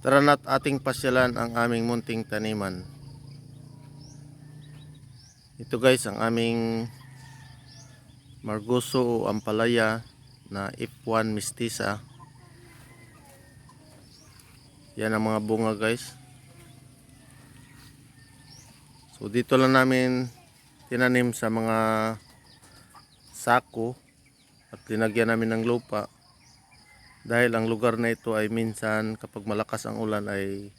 Tara na't ating pasyalan ang aming munting taniman. Ito guys ang aming margoso o ampalaya na F1 mestiza. Yan ang mga bunga guys. So dito lang namin tinanim sa mga sako at linagyan namin ng lupa. Dahil ang lugar na ito ay minsan kapag malakas ang ulan ay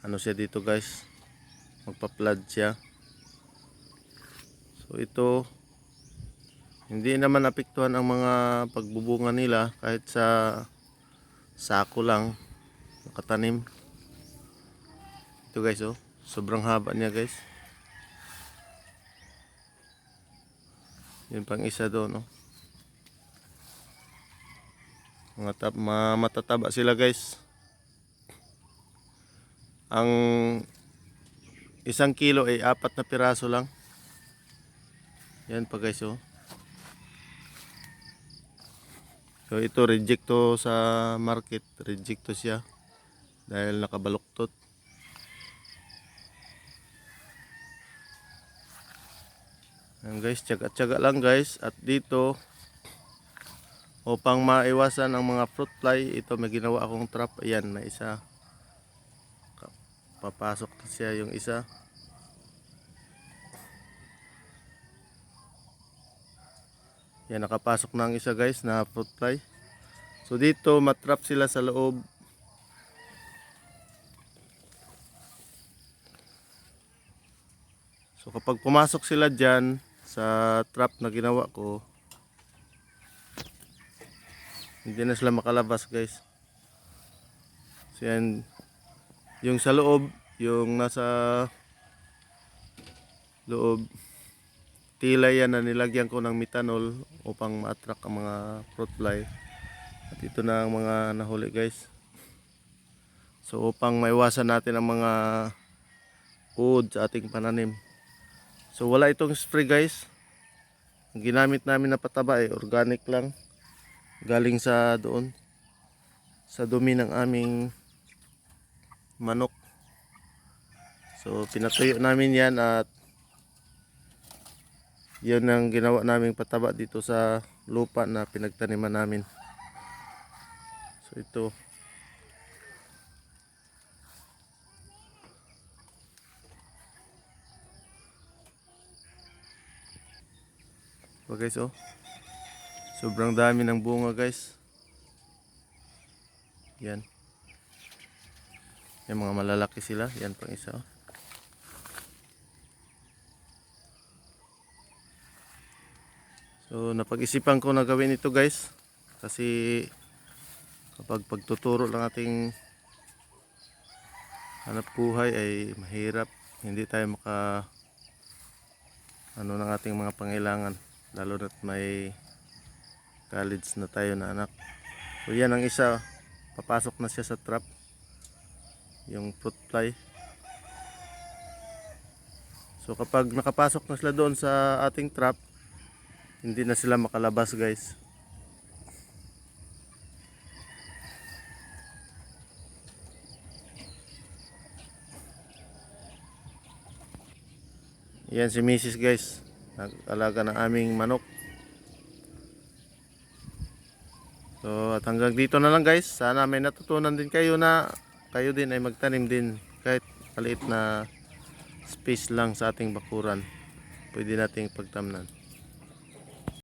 ano siya dito guys, magpa-flood siya. So ito hindi naman apektuhan ang mga pagbubunga nila kahit sa sako lang nakatanim. Ito guys oh, sobrang haba niya guys. Yun pang isa doon oh. Matataba sila guys. Ang 1 kilo ay 4 na piraso lang. Yan pa guys oh. So ito reject to sa market, reject to siya dahil nakabaluktot. Yan guys, tiyaga-tiyaga lang guys. At dito upang maiwasan ang mga fruit fly, ito may ginawa akong trap. Ayan na isa, papasok na siya yung isa. Yan, nakapasok na ang isa guys na fruit fly. So dito matrap sila sa loob. So kapag pumasok sila dyan sa trap na ginawa ko, hindi na sila makalabas guys. So yan, yung sa loob, yung nasa loob, tila yan na nilagyan ko ng methanol upang ma-attract ang mga fruit fly. At ito na ang mga nahuli guys. So upang maiwasan natin ang mga uod sa ating pananim. So wala itong spray guys. Ang ginamit namin na pataba ay organic lang. Galing sa doon, sa dumi ng aming manok. So pinatuyo namin yan at yun ang ginawa naming pataba dito sa lupa na pinagtaniman namin. So ito. So guys oh, sobrang dami ng bunga guys. Yan. Yung mga malalaki sila. Yan pang isa oh. So napag-isipan ko na gawin ito guys. Kasi kapag pagtuturo lang ating hanap buhay ay mahirap. Hindi tayo maka ano ng ating mga pangailangan. Lalo na't may college na tayo na anak. So yan ang isa. Papasok na siya sa trap. Yung fruit fly. So kapag nakapasok na sila doon sa ating trap, hindi na sila makalabas guys. Yan si Mrs. guys, nag-alaga ng aming manok. So at hanggang dito na lang guys. Sana may natutunan din kayo na kayo din ay magtanim din kahit maliit na space lang sa ating bakuran. Pwede nating pagtamnan.